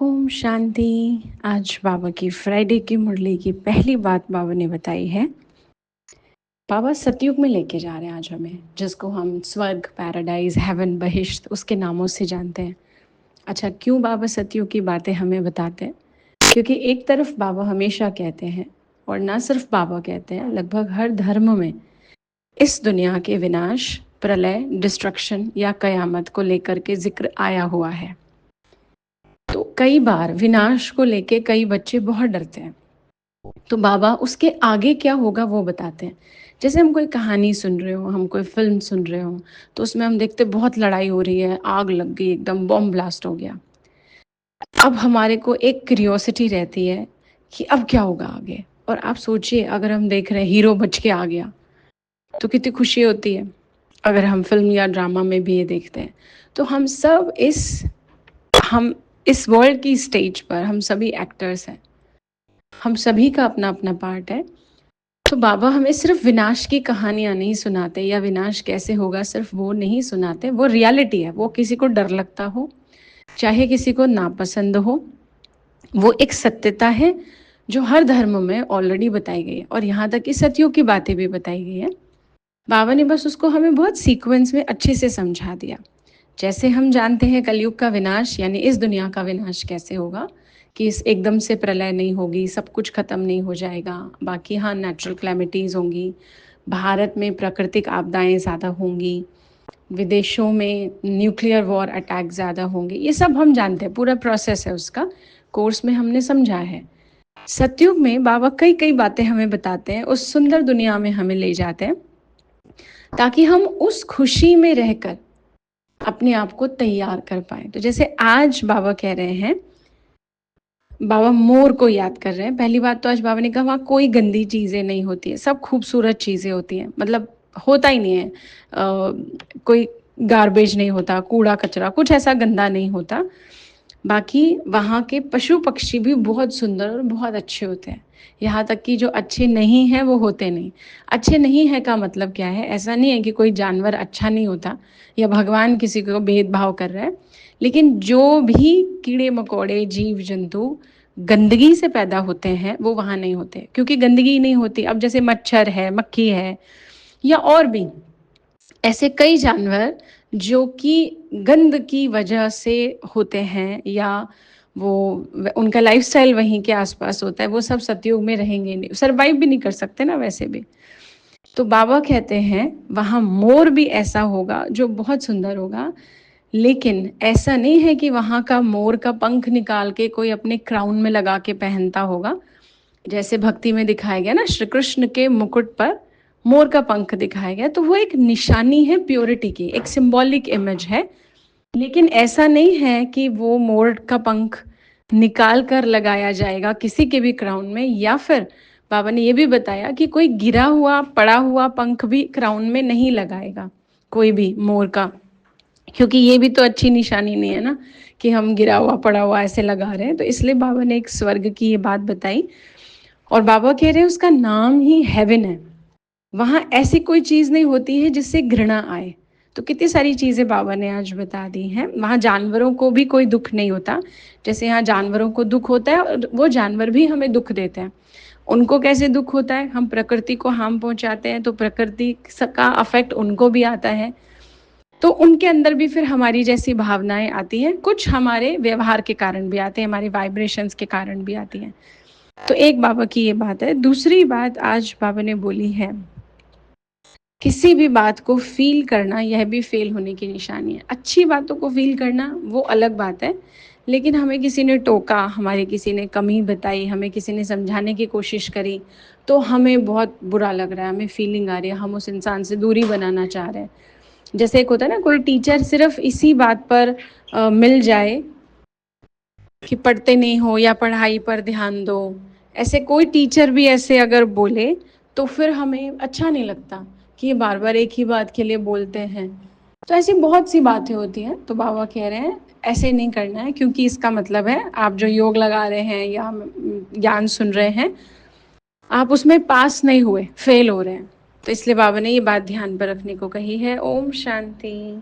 ओम शांति। आज बाबा की फ्राइडे की मुरली की पहली बात बाबा ने बताई है। बाबा सतयुग में लेके जा रहे हैं आज हमें, जिसको हम स्वर्ग, पैराडाइज, हेवन, बहिश्त उसके नामों से जानते हैं। अच्छा, क्यों बाबा सतयुग की बातें हमें बताते हैं? क्योंकि एक तरफ बाबा हमेशा कहते हैं, और ना सिर्फ बाबा कहते हैं, लगभग हर धर्म में इस दुनिया के विनाश, प्रलय, डिस्ट्रक्शन या कयामत को लेकर के जिक्र आया हुआ है। तो कई बार विनाश को लेके कई बच्चे बहुत डरते हैं, तो बाबा उसके आगे क्या होगा वो बताते हैं। जैसे हम कोई कहानी सुन रहे हो, हम कोई फिल्म सुन रहे हो, तो उसमें हम देखते बहुत लड़ाई हो रही है, आग लग गई, एकदम बॉम्ब ब्लास्ट हो गया। अब हमारे को एक क्यूरियोसिटी रहती है कि अब क्या होगा आगे। और आप सोचिए, अगर हम देख रहे हैं हीरो बच के आ गया तो कितनी खुशी होती है। अगर हम फिल्म या ड्रामा में भी ये देखते हैं, तो हम इस वर्ल्ड की स्टेज पर हम सभी एक्टर्स हैं, हम सभी का अपना अपना पार्ट है। तो बाबा हमें सिर्फ विनाश की कहानियां नहीं सुनाते, या विनाश कैसे होगा सिर्फ वो नहीं सुनाते। वो रियलिटी है, वो किसी को डर लगता हो, चाहे किसी को नापसंद हो, वो एक सत्यता है जो हर धर्म में ऑलरेडी बताई गई है। और यहाँ तक कि सतियों की बातें भी बताई गई है। बाबा ने बस उसको हमें बहुत सीक्वेंस में अच्छे से समझा दिया। जैसे हम जानते हैं कलयुग का विनाश यानी इस दुनिया का विनाश कैसे होगा, कि इस एकदम से प्रलय नहीं होगी, सब कुछ खत्म नहीं हो जाएगा। बाकी हाँ, नेचुरल क्लैमिटीज़ होंगी, भारत में प्राकृतिक आपदाएं ज़्यादा होंगी, विदेशों में न्यूक्लियर वॉर अटैक ज़्यादा होंगे, ये सब हम जानते हैं, पूरा प्रोसेस है उसका, कोर्स में हमने समझा है। सतयुग में बाबा कई कई बातें हमें बताते हैं, उस सुंदर दुनिया में हमें ले जाते हैं, ताकि हम उस खुशी में रहकर अपने आप को तैयार कर पाए। तो जैसे आज बाबा कह रहे हैं, बाबा मोर को याद कर रहे हैं। पहली बात तो आज बाबा ने कहा वहाँ कोई गंदी चीज़ें नहीं होती है, सब खूबसूरत चीज़ें होती हैं। मतलब होता ही नहीं है, कोई गार्बेज नहीं होता, कूड़ा कचरा कुछ ऐसा गंदा नहीं होता। बाकी वहाँ के पशु पक्षी भी बहुत सुंदर और बहुत अच्छे होते हैं। यहाँ तक कि जो अच्छे नहीं हैं वो होते नहीं। अच्छे नहीं है का मतलब क्या है? ऐसा नहीं है कि कोई जानवर अच्छा नहीं होता या भगवान किसी को भेदभाव कर रहा है, लेकिन जो भी कीड़े मकोड़े जीव जंतु गंदगी से पैदा होते हैं वो वहाँ नहीं होते, क्योंकि गंदगी नहीं होती। अब जैसे मच्छर है, मक्खी है, या और भी ऐसे कई जानवर जो कि गंद की वजह से होते हैं, या वो उनका लाइफस्टाइल वहीं के आसपास होता है, वो सब सतयुग में रहेंगे नहीं, सरवाइव भी नहीं कर सकते ना वैसे भी। तो बाबा कहते हैं वहाँ मोर भी ऐसा होगा जो बहुत सुंदर होगा, लेकिन ऐसा नहीं है कि वहाँ का मोर का पंख निकाल के कोई अपने क्राउन में लगा के पहनता होगा। जैसे भक्ति में दिखाया गया ना, श्री कृष्ण के मुकुट पर मोर का पंख दिखाया गया, तो वो एक निशानी है प्योरिटी की, एक सिंबॉलिक इमेज है। लेकिन ऐसा नहीं है कि वो मोर का पंख निकाल कर लगाया जाएगा किसी के भी क्राउन में, या फिर बाबा ने ये भी बताया कि कोई गिरा हुआ पड़ा हुआ पंख भी क्राउन में नहीं लगाएगा कोई भी मोर का, क्योंकि ये भी तो अच्छी निशानी नहीं है ना कि हम गिरा हुआ पड़ा हुआ ऐसे लगा रहे हैं। तो इसलिए बाबा ने एक स्वर्ग की ये बात बताई, और बाबा कह रहे हैं उसका नाम ही हेवन है। वहाँ ऐसी कोई चीज़ नहीं होती है जिससे घृणा आए। तो कितनी सारी चीज़ें बाबा ने आज बता दी हैं। वहाँ जानवरों को भी कोई दुख नहीं होता, जैसे यहाँ जानवरों को दुख होता है, और वो जानवर भी हमें दुख देते हैं। उनको कैसे दुख होता है? हम प्रकृति को हार्म पहुँचाते हैं तो प्रकृति का अफेक्ट उनको भी आता है, तो उनके अंदर भी फिर हमारी जैसी भावनाएं आती हैं। कुछ हमारे व्यवहार के कारण भी आते हैं, हमारे वाइब्रेशंस के कारण भी आती हैं। तो एक बाबा की ये बात है। दूसरी बात आज बाबा ने बोली है, किसी भी बात को फील करना यह भी फेल होने की निशानी है। अच्छी बातों को फील करना वो अलग बात है, लेकिन हमें किसी ने टोका, हमारे किसी ने कमी बताई, हमें किसी ने समझाने की कोशिश करी, तो हमें बहुत बुरा लग रहा है, हमें फीलिंग आ रही है, हम उस इंसान से दूरी बनाना चाह रहे हैं। जैसे एक होता है ना, कोई टीचर सिर्फ इसी बात पर मिल जाए कि पढ़ते नहीं हो या पढ़ाई पर ध्यान दो, ऐसे कोई टीचर भी ऐसे अगर बोले तो फिर हमें अच्छा नहीं लगता कि ये बार बार एक ही बात के लिए बोलते हैं। तो ऐसी बहुत सी बातें होती हैं। तो बाबा कह रहे हैं ऐसे नहीं करना है, क्योंकि इसका मतलब है आप जो योग लगा रहे हैं या ज्ञान सुन रहे हैं, आप उसमें पास नहीं हुए, फेल हो रहे हैं। तो इसलिए बाबा ने ये बात ध्यान पर रखने को कही है। ओम शांति।